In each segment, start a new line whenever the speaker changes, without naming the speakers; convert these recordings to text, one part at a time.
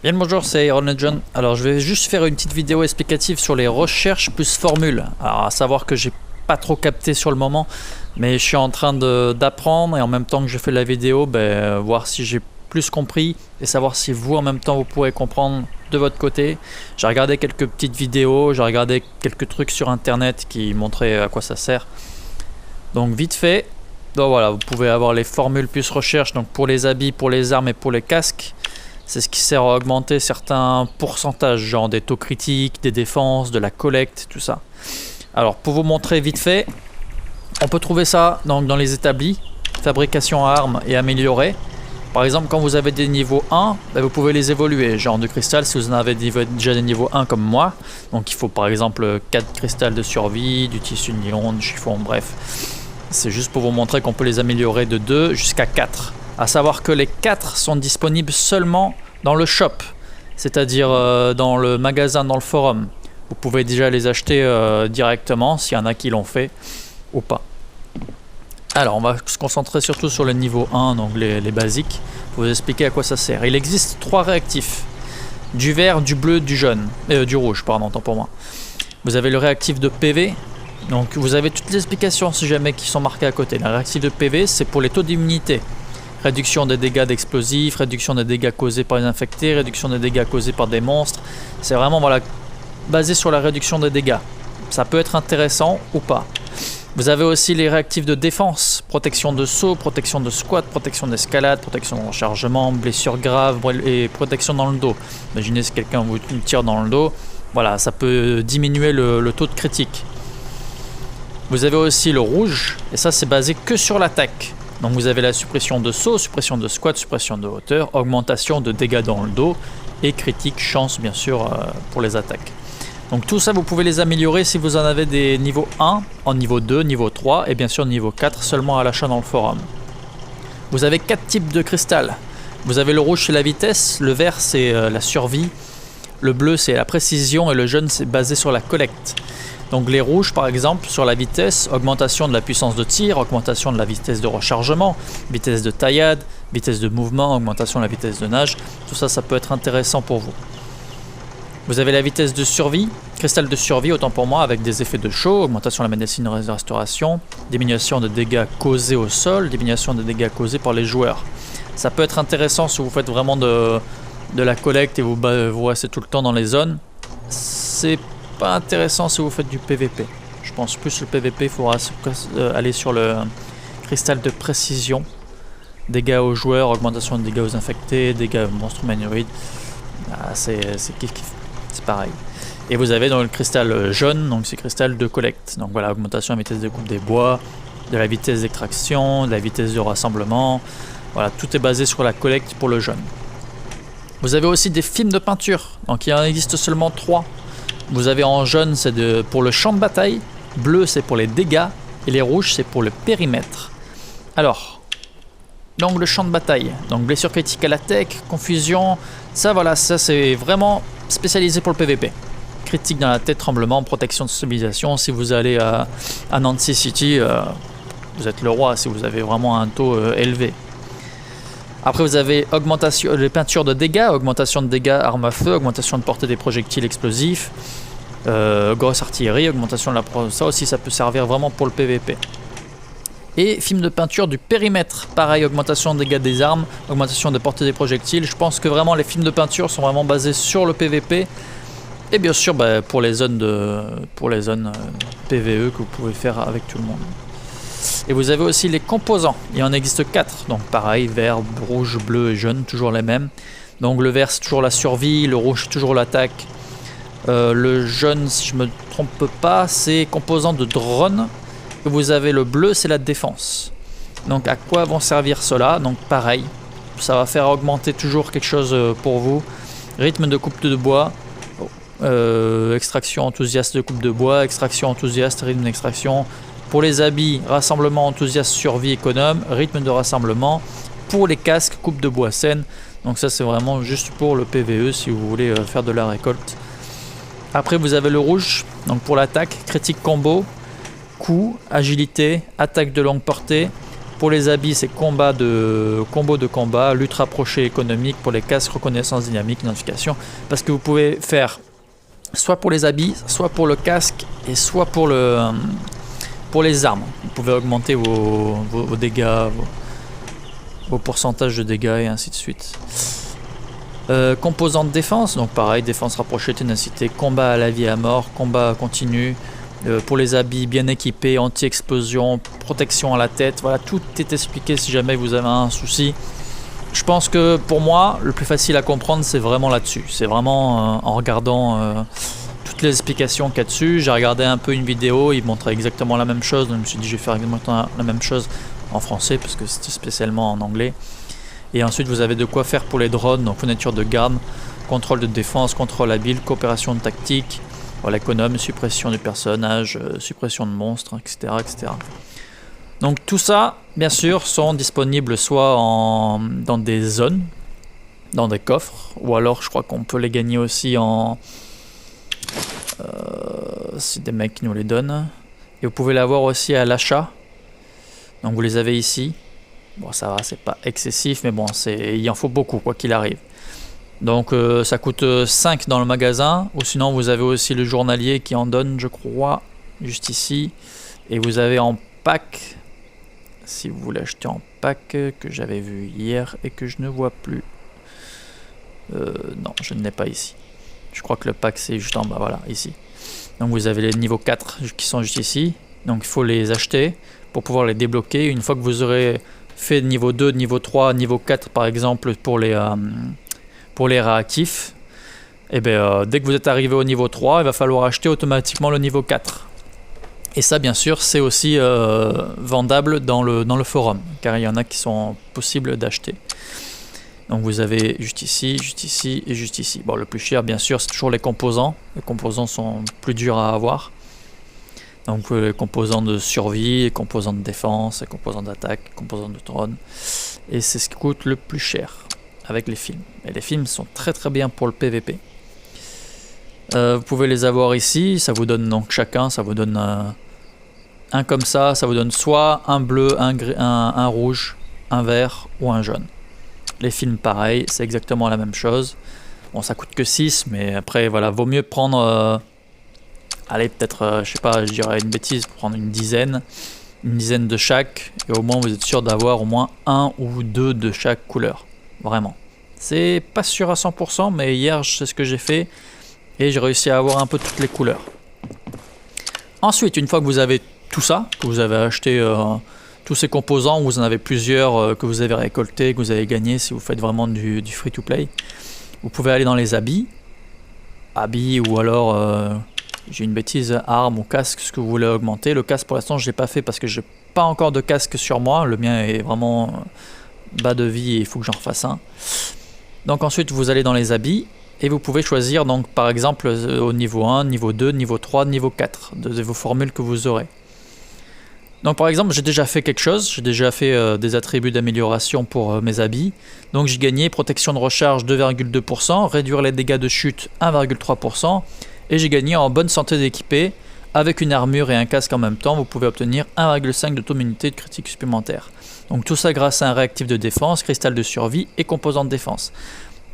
Bien le bonjour, c'est Iron Legend. Alors je vais juste faire une petite vidéo explicative sur les recherches plus formules. Alors à savoir que j'ai pas trop capté sur le moment, mais je suis en train d'apprendre et en même temps que je fais la vidéo, voir si j'ai plus compris et savoir si vous en même temps vous pourrez comprendre de votre côté. J'ai regardé quelques petites vidéos, j'ai regardé quelques trucs sur internet qui montraient à quoi ça sert. Donc vite fait, donc voilà, vous pouvez avoir les formules plus recherche, donc pour les habits, pour les armes et pour les casques. C'est ce qui sert à augmenter certains pourcentages, genre des taux critiques, des défenses, de la collecte, tout ça. Alors pour vous montrer vite fait, on peut trouver ça donc dans les établis, fabrication à armes et améliorer. Par exemple, quand vous avez des niveaux 1, vous pouvez les évoluer, genre de cristal si vous en avez déjà des niveaux 1 comme moi. Donc il faut par exemple 4 cristals de survie, du tissu de nylon, du chiffon, bref. C'est juste pour vous montrer qu'on peut les améliorer de 2 jusqu'à 4. À savoir que les 4 sont disponibles seulement dans le shop, c'est-à-dire dans le magasin, dans le forum. Vous pouvez déjà les acheter directement s'il y en a qui l'ont fait ou pas. Alors on va se concentrer surtout sur le niveau 1, donc les basiques, pour vous expliquer à quoi ça sert. Il existe 3 réactifs, du vert, du bleu, du jaune, du rouge, pardon, tant pour moi. Vous avez le réactif de PV, donc vous avez toutes les explications si jamais qui sont marquées à côté. Le réactif de PV, c'est pour les taux d'immunité. Réduction des dégâts d'explosifs, réduction des dégâts causés par les infectés, réduction des dégâts causés par des monstres. C'est vraiment basé sur la réduction des dégâts. Ça peut être intéressant ou pas. Vous avez aussi les réactifs de défense, protection de saut, protection de squat, protection d'escalade, protection de rechargement, blessures graves et protection dans le dos. Imaginez si quelqu'un vous tire dans le dos, voilà, ça peut diminuer le taux de critique. Vous avez aussi le rouge, et ça c'est basé que sur l'attaque. Donc vous avez la suppression de saut, suppression de squat, suppression de hauteur, augmentation de dégâts dans le dos et critique, chance bien sûr pour les attaques. Donc tout ça vous pouvez les améliorer si vous en avez des niveaux 1, en niveau 2, niveau 3 et bien sûr niveau 4 seulement à l'achat dans le forum. Vous avez 4 types de cristal. Vous avez le rouge c'est la vitesse, le vert c'est la survie, le bleu c'est la précision et le jaune c'est basé sur la collecte. Donc les rouges par exemple sur la vitesse, augmentation de la puissance de tir, augmentation de la vitesse de rechargement, vitesse de taillade, vitesse de mouvement, augmentation de la vitesse de nage, tout ça ça peut être intéressant pour vous. Vous avez la vitesse de survie, cristal de survie autant pour moi avec des effets de chaud, augmentation de la médecine de restauration, diminution de dégâts causés au sol, diminution des dégâts causés par les joueurs. Ça peut être intéressant si vous faites vraiment de la collecte et vous restez tout le temps dans les zones. C'est pas intéressant si vous faites du PVP. Je pense plus le PVP, il faudra aller sur le cristal de précision. Dégâts aux joueurs, augmentation de dégâts aux infectés, dégâts aux monstres humanoïdes. C'est pareil. Et vous avez dans le cristal jaune, donc c'est cristal de collecte. Donc voilà, augmentation de la vitesse de coupe des bois, de la vitesse d'extraction, de la vitesse de rassemblement. Voilà, tout est basé sur la collecte pour le jaune. Vous avez aussi des films de peinture. Donc il en existe seulement 3. Vous avez en jaune c'est pour le champ de bataille, bleu c'est pour les dégâts et les rouges c'est pour le périmètre. Alors, donc le champ de bataille, donc blessure critique à la tech, confusion, ça voilà, ça c'est vraiment spécialisé pour le PVP. Critique dans la tête, tremblement, protection de stabilisation, si vous allez à Nancy City, vous êtes le roi si vous avez vraiment un taux élevé. Après vous avez augmentation, les peintures de dégâts, augmentation de dégâts armes à feu, augmentation de portée des projectiles explosifs, grosse artillerie, augmentation de la ça aussi ça peut servir vraiment pour le PVP. Et film de peinture du périmètre, pareil, augmentation de dégâts des armes, augmentation de portée des projectiles. Je pense que vraiment les films de peinture sont vraiment basés sur le PVP. Et bien sûr pour les zones PVE que vous pouvez faire avec tout le monde. Et vous avez aussi les composants, il en existe 4, donc pareil, vert, rouge, bleu et jaune, toujours les mêmes. Donc le vert c'est toujours la survie, le rouge c'est toujours l'attaque, le jaune si je me trompe pas c'est composant de drone, et vous avez le bleu c'est la défense. Donc à quoi vont servir cela? Donc pareil, ça va faire augmenter toujours quelque chose pour vous. Rythme de coupe de bois, extraction enthousiaste de coupe de bois, extraction enthousiaste, rythme d'extraction. Pour les habits, rassemblement enthousiaste, survie économe, rythme de rassemblement. Pour les casques, coupe de bois saine. Donc ça c'est vraiment juste pour le PVE si vous voulez faire de la récolte. Après vous avez le rouge, donc pour l'attaque, critique combo, coup, agilité, attaque de longue portée, Pour les habits, c'est combo de combat, lutte rapprochée économique. Pour les casques, reconnaissance dynamique, identification. Parce que vous pouvez faire soit pour les habits, soit pour le casque et soit pour les armes. Vous pouvez augmenter vos dégâts, vos pourcentages de dégâts et ainsi de suite. Composants de défense, donc pareil, défense rapprochée, ténacité, combat à la vie et à mort, combat continu. Pour les habits, bien équipés, anti-explosion, protection à la tête, voilà, tout est expliqué si jamais vous avez un souci. Je pense que pour moi, le plus facile à comprendre, c'est vraiment là-dessus. C'est vraiment en regardant toutes les explications qu'il y a dessus. J'ai regardé un peu une vidéo, il montrait exactement la même chose, donc je me suis dit je vais faire exactement la même chose en français, parce que c'était spécialement en anglais. Et ensuite, vous avez de quoi faire pour les drones, donc fourniture de garde, contrôle de défense, contrôle habile, coopération de tactique, voilà, économe, suppression du personnage, suppression de monstres, etc., etc. Donc tout ça, bien sûr, sont disponibles soit dans des zones, dans des coffres, ou alors je crois qu'on peut les gagner aussi si des mecs nous les donnent. Et vous pouvez l'avoir aussi à l'achat. Donc vous les avez ici. Bon, ça va, c'est pas excessif, mais bon, il en faut beaucoup, quoi qu'il arrive. Donc ça coûte 5 dans le magasin, ou sinon vous avez aussi le journalier qui en donne, je crois, juste ici. Et vous avez en pack, si vous voulez acheter en pack, que j'avais vu hier et que je ne vois plus. Non, je ne l'ai pas ici. Je crois que le pack c'est juste en bas, voilà, ici. Donc vous avez les niveaux 4 qui sont juste ici. Donc il faut les acheter pour pouvoir les débloquer. Une fois que vous aurez fait niveau 2, niveau 3, niveau 4 par exemple pour les réactifs, et bien, dès que vous êtes arrivé au niveau 3, il va falloir acheter automatiquement le niveau 4. Et ça bien sûr c'est aussi vendable dans le forum, car il y en a qui sont possibles d'acheter. Donc vous avez juste ici et juste ici. Bon, le plus cher bien sûr c'est toujours les composants. Les composants sont plus durs à avoir. Donc les composants de survie, les composants de défense, les composants d'attaque, les composants de drone. Et c'est ce qui coûte le plus cher avec les films. Et les films sont très très bien pour le PVP. Vous pouvez les avoir ici, ça vous donne donc chacun, ça vous donne un comme ça vous donne soit un bleu, un rouge, un vert ou un jaune. Les films pareil, c'est exactement la même chose. Bon, ça coûte que 6, mais après voilà, vaut mieux prendre... allez, peut-être, je sais pas, je dirais une bêtise, prendre une dizaine de chaque, et au moins vous êtes sûr d'avoir au moins un ou deux de chaque couleur. Vraiment. C'est pas sûr à 100%, mais hier c'est ce que j'ai fait, et j'ai réussi à avoir un peu toutes les couleurs. Ensuite, une fois que vous avez tout ça, que vous avez acheté tous ces composants, vous en avez plusieurs que vous avez récoltés, que vous avez gagné si vous faites vraiment du free-to-play, vous pouvez aller dans les habits, ou alors... j'ai une bêtise, arme ou casque, ce que vous voulez augmenter. Le casque pour l'instant je l'ai pas fait parce que j'ai pas encore de casque sur moi. Le mien est vraiment bas de vie et il faut que j'en refasse un. Donc ensuite vous allez dans les habits et vous pouvez choisir donc par exemple au niveau 1, niveau 2, niveau 3, niveau 4 de vos formules que vous aurez. Donc par exemple j'ai déjà fait quelque chose, j'ai déjà fait des attributs d'amélioration pour mes habits. Donc j'ai gagné protection de recharge 2,2%, réduire les dégâts de chute 1,3%. Et j'ai gagné en bonne santé d'équipé, avec une armure et un casque en même temps, vous pouvez obtenir 1,5 de taux d'immunité de critique supplémentaire. Donc tout ça grâce à un réactif de défense, cristal de survie et composant de défense.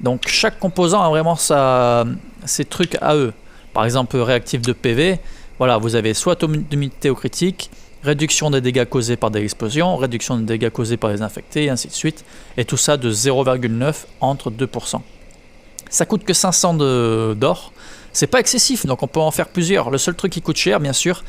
Donc chaque composant a vraiment ses trucs à eux. Par exemple réactif de PV, voilà, vous avez soit taux d'immunité au critique, réduction des dégâts causés par des explosions, réduction des dégâts causés par les infectés, et ainsi de suite. Et tout ça de 0,9 entre 2%. Ça coûte que 500 d'or. C'est pas excessif, donc on peut en faire plusieurs. Le seul truc qui coûte cher, bien sûr,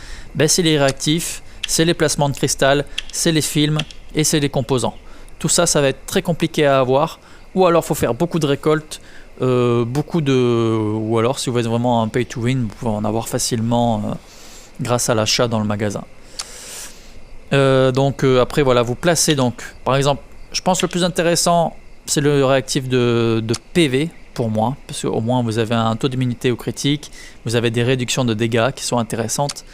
c'est les réactifs, c'est les placements de cristal, c'est les films et c'est les composants. Tout ça, ça va être très compliqué à avoir. Ou alors, il faut faire beaucoup de récoltes, ou alors, si vous êtes vraiment un pay to win, vous pouvez en avoir facilement grâce à l'achat dans le magasin. Après, voilà, vous placez donc, par exemple, je pense le plus intéressant, c'est le réactif de PV. Pour moi, parce qu'au moins vous avez un taux d'immunité au critique, vous avez des réductions de dégâts qui sont intéressantes.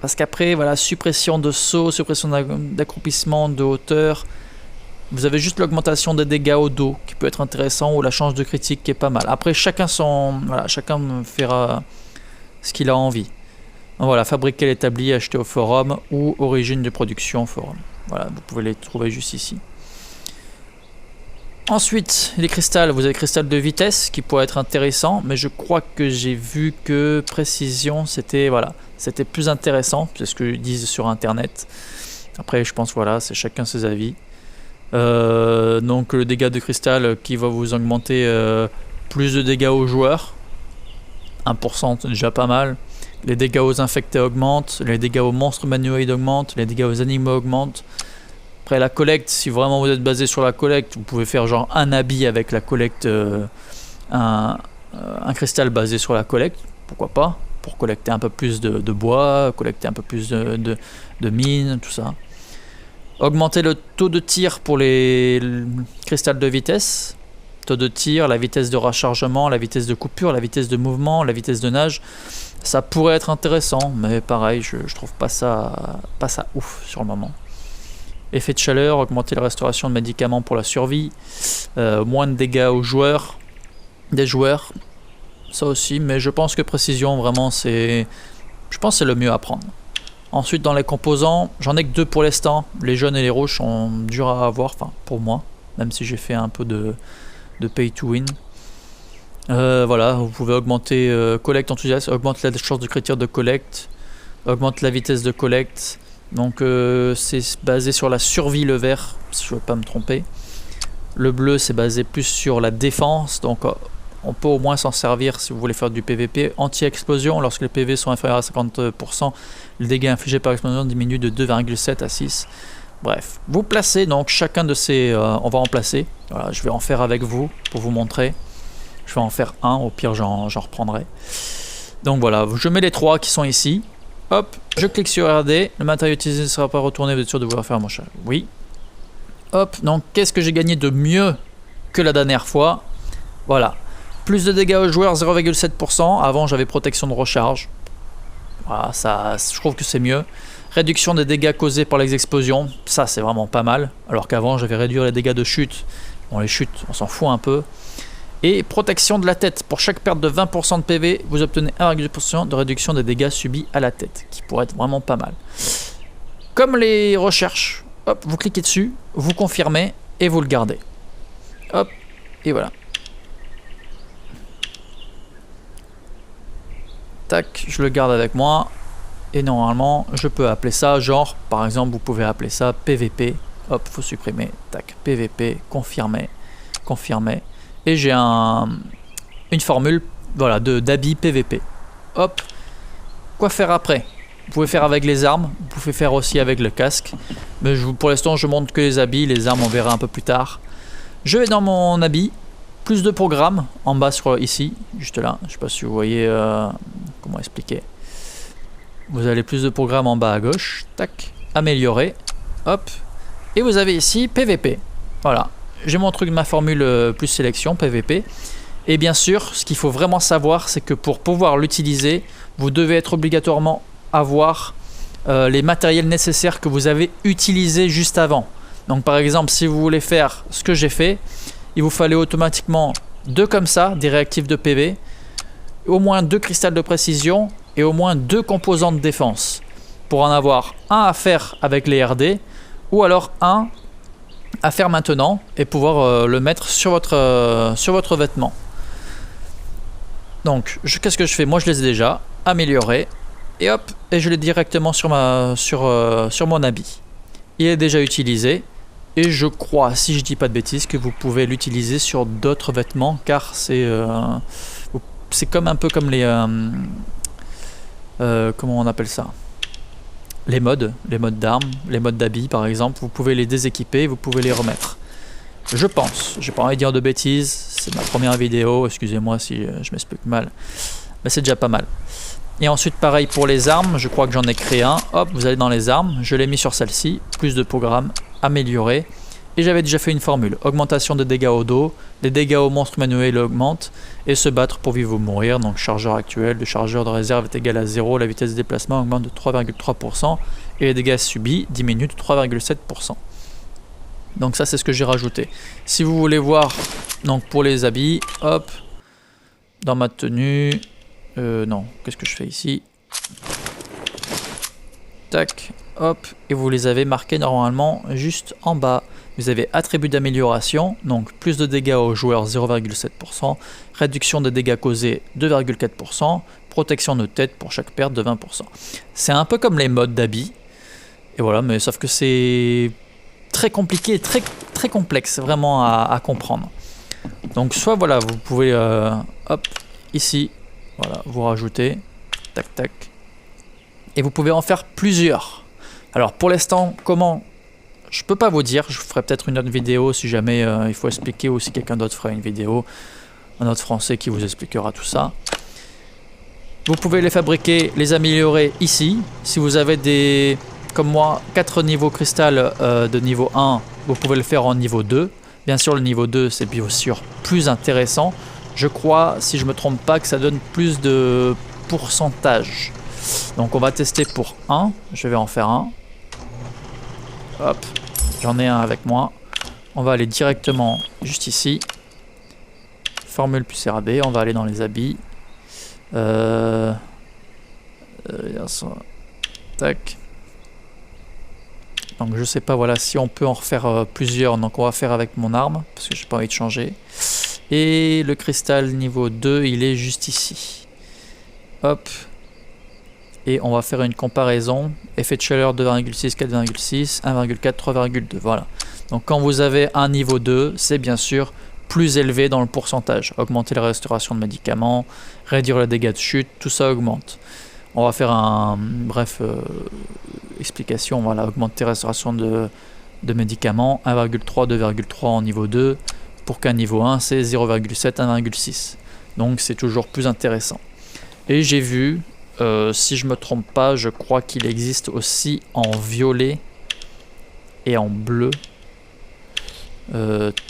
Parce qu'après, voilà, suppression de saut, suppression d'accroupissement, de hauteur, vous avez juste l'augmentation des dégâts au dos qui peut être intéressant, ou la change de critique qui est pas mal. Après, chacun fera ce qu'il a envie. Donc, voilà, fabriquer l'établi, acheter au forum ou origine de production au forum. Voilà, vous pouvez les trouver juste ici. Ensuite, les cristals, vous avez cristal de vitesse qui pourrait être intéressant, mais je crois que j'ai vu que précision, c'était voilà, c'était plus intéressant, c'est ce qu'ils disent sur internet. Après, je pense voilà, c'est chacun ses avis. Donc le dégât de cristal qui va vous augmenter plus de dégâts aux joueurs. 1% c'est déjà pas mal. Les dégâts aux infectés augmentent, les dégâts aux monstres humanoïdes augmentent, les dégâts aux animaux augmentent. Après la collecte, si vraiment vous êtes basé sur la collecte, vous pouvez faire genre un habit avec la collecte, un cristal basé sur la collecte, pourquoi pas, pour collecter un peu plus de bois, collecter un peu plus de mines, tout ça. Augmenter le taux de tir pour les cristals de vitesse. Taux de tir, la vitesse de rechargement, la vitesse de coupure, la vitesse de mouvement, la vitesse de nage. Ça pourrait être intéressant, mais pareil, je trouve pas ça ouf sur le moment. Effet de chaleur, augmenter la restauration de médicaments pour la survie. Moins de dégâts aux joueurs, des joueurs. Ça aussi, mais je pense que précision, vraiment, c'est le mieux à prendre. Ensuite, dans les composants, j'en ai que 2 pour l'instant. Les jaunes et les rouges sont durs à avoir, enfin pour moi, même si j'ai fait un peu de pay to win. Voilà, vous pouvez augmenter collecte enthousiaste, augmente la chance de critique de collecte, augmente la vitesse de collecte. Donc c'est basé sur la survie le vert, si je ne veux pas me tromper. Le bleu c'est basé plus sur la défense, donc on peut au moins s'en servir si vous voulez faire du PVP. Anti-explosion, lorsque les PV sont inférieurs à 50%, le dégât infligé par explosion diminue de 2,7 à 6. Bref, vous placez donc chacun de ces... on va en placer, voilà, je vais en faire avec vous pour vous montrer. Je vais en faire un, au pire j'en reprendrai. Donc voilà, je mets les 3 qui sont ici. Hop, je clique sur RD, le matériau utilisé ne sera pas retourné, vous êtes sûr de vouloir faire mon chat? Oui. Hop, donc qu'est-ce que j'ai gagné de mieux que la dernière fois? Voilà. Plus de dégâts aux joueurs, 0,7%. Avant, j'avais protection de recharge. Voilà, ça, je trouve que c'est mieux. Réduction des dégâts causés par les explosions. Ça, c'est vraiment pas mal. Alors qu'avant, j'avais réduit les dégâts de chute. Bon, les chutes, on s'en fout un peu. Et protection de la tête. Pour chaque perte de 20% de PV, vous obtenez 1,2% de réduction des dégâts subis à la tête. Qui pourrait être vraiment pas mal. Comme les recherches, hop, vous cliquez dessus, vous confirmez et vous le gardez. Hop, et voilà. Tac, je le garde avec moi. Et normalement, je peux appeler ça, genre, par exemple, vous pouvez appeler ça PVP. Hop, faut supprimer. Tac, PVP, confirmer, confirmer. Et j'ai une formule, voilà, d'habit PVP. Hop, quoi faire après? Vous pouvez faire avec les armes, vous pouvez faire aussi avec le casque. Mais pour l'instant, je montre que les habits, les armes, on verra un peu plus tard. Je vais dans mon habit, plus de programmes, en bas sur ici, juste là. Je sais pas si vous voyez comment expliquer. Vous avez plus de programmes en bas à gauche, tac, améliorer, hop. Et vous avez ici PVP, voilà. J'ai mon truc, ma formule plus sélection, PVP. Et bien sûr, ce qu'il faut vraiment savoir, c'est que pour pouvoir l'utiliser, vous devez être obligatoirement avoir les matériels nécessaires que vous avez utilisés juste avant. Donc par exemple, si vous voulez faire ce que j'ai fait, il vous fallait automatiquement 2 comme ça, des réactifs de PV, au moins 2 cristals de précision et au moins 2 composants de défense. Pour en avoir un à faire avec les RD, ou alors un à faire maintenant et pouvoir le mettre sur votre vêtement. Donc qu'est-ce que je fais? Moi je les ai déjà améliorés et hop, et je l'ai directement sur mon habit. Il est déjà utilisé et je crois, si je dis pas de bêtises, que vous pouvez l'utiliser sur d'autres vêtements, car c'est comme un peu comme les comment on appelle ça, les modes d'armes, les modes d'habits par exemple. Vous pouvez les déséquiper, vous pouvez les remettre. Je pense, j'ai pas envie de dire de bêtises, c'est ma première vidéo, excusez-moi si je m'explique mal, mais c'est déjà pas mal. Et ensuite pareil pour les armes, je crois que j'en ai créé un, hop, vous allez dans les armes, je l'ai mis sur celle-ci, plus de programmes, améliorer, et j'avais déjà fait une formule, augmentation des dégâts au dos, les dégâts aux monstres manuels augmentent, et se battre pour vivre ou mourir, donc chargeur actuel, le chargeur de réserve est égal à 0, la vitesse de déplacement augmente de 3,3%, et les dégâts subis diminuent de 3,7%. Donc ça c'est ce que j'ai rajouté. Si vous voulez voir, donc pour les habits, hop, dans ma tenue, non, qu'est-ce que je fais ici? Tac, hop, et vous les avez marqués normalement juste en bas. Vous avez attributs d'amélioration, donc plus de dégâts aux joueurs 0,7%, réduction des dégâts causés 2,4%, protection de tête pour chaque perte de 20%. C'est un peu comme les modes d'habits, et voilà, mais sauf que c'est très compliqué, très complexe vraiment à comprendre. Donc soit voilà, vous pouvez hop, ici, voilà, vous rajoutez, tac tac, et vous pouvez en faire plusieurs. Alors pour l'instant, comment, je peux pas vous dire, je ferai peut-être une autre vidéo si jamais il faut expliquer, ou si quelqu'un d'autre fera une vidéo, un autre français qui vous expliquera tout ça. Vous pouvez les fabriquer, les améliorer ici. Si vous avez des, comme moi, 4 niveaux cristal de niveau 1, vous pouvez le faire en niveau 2. Bien sûr, le niveau 2, c'est bien sûr plus intéressant. Je crois, si je me trompe pas, que ça donne plus de pourcentage. Donc on va tester pour 1. Je vais en faire un. Hop, j'en ai un avec moi. On va aller directement juste ici. Formule plus RAB, on va aller dans les habits. Tac. Donc je sais pas, voilà, si on peut en refaire plusieurs. Donc on va faire avec mon arme, parce que j'ai pas envie de changer. Et le cristal niveau 2, il est juste ici. Hop. Et on va faire une comparaison. Effet de chaleur 2,6, 4,6, 1,4, 3,2. Voilà. Donc quand vous avez un niveau 2, c'est bien sûr plus élevé dans le pourcentage. Augmenter la restauration de médicaments, réduire les dégâts de chute, tout ça augmente. On va faire un bref explication. Voilà, augmenter la restauration de médicaments, 1,3, 2,3 en niveau 2. Pour qu'un niveau 1, c'est 0,7, 1,6. Donc c'est toujours plus intéressant. Et j'ai vu, si je me trompe pas, je crois qu'il existe aussi en violet et en bleu.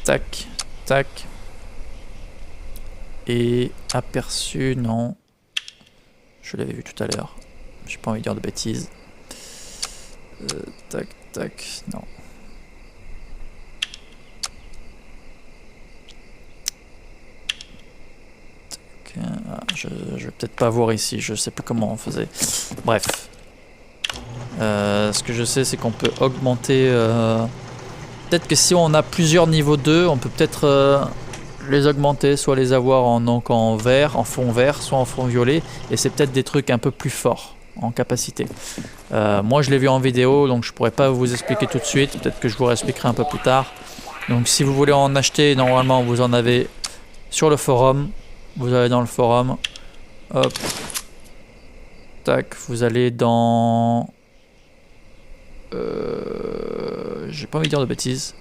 Tac, tac. Et aperçu, non. Je l'avais vu tout à l'heure. J'ai pas envie de dire de bêtises. Tac, tac, non. Je vais peut-être pas voir ici, je sais plus comment on faisait. Bref. Ce que je sais, c'est qu'on peut augmenter... peut-être que si on a plusieurs niveaux 2, on peut peut-être les augmenter, soit les avoir en vert, en fond vert, soit en fond violet. Et c'est peut-être des trucs un peu plus forts en capacité. Moi, je l'ai vu en vidéo, donc je pourrais pas vous expliquer tout de suite. Peut-être que je vous expliquerai un peu plus tard. Donc si vous voulez en acheter, normalement, vous en avez sur le forum. Vous allez dans le forum, hop, tac, vous allez dans, j'ai pas envie de dire de bêtises,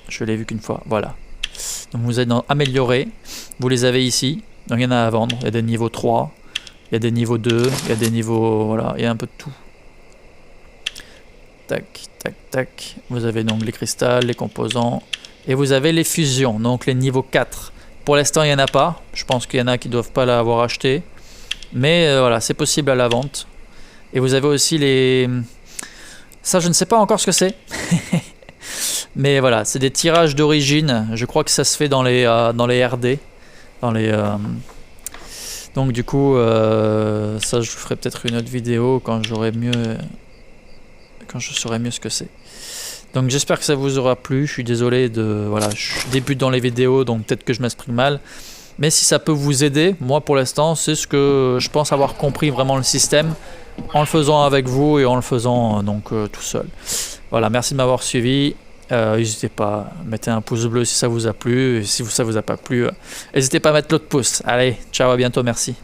je l'ai vu qu'une fois, voilà. Donc vous allez dans améliorer, vous les avez ici, donc il y en a à vendre, il y a des niveaux 3, il y a des niveaux 2, il y a des niveaux, voilà, il y a un peu de tout. Tac, tac, tac, vous avez donc les cristals, les composants, et vous avez les fusions, donc les niveaux 4. Pour l'instant, il n'y en a pas. Je pense qu'il y en a qui ne doivent pas l'avoir acheté. Mais voilà, c'est possible à la vente. Et vous avez aussi les... Ça, je ne sais pas encore ce que c'est. Mais voilà, c'est des tirages d'origine. Je crois que ça se fait dans les RD. Donc du coup, ça, je ferai peut-être une autre vidéo quand j'aurai mieux... Quand je saurai mieux ce que c'est. Donc j'espère que ça vous aura plu, je suis désolé de... Voilà, je débute dans les vidéos, donc peut-être que je m'exprime mal. Mais si ça peut vous aider, moi pour l'instant, c'est ce que je pense avoir compris vraiment le système, en le faisant avec vous et en le faisant donc tout seul. Voilà, merci de m'avoir suivi. N'hésitez pas, mettez un pouce bleu si ça vous a plu. Et si ça vous a pas plu, n'hésitez pas à mettre l'autre pouce. Allez, ciao, à bientôt, merci.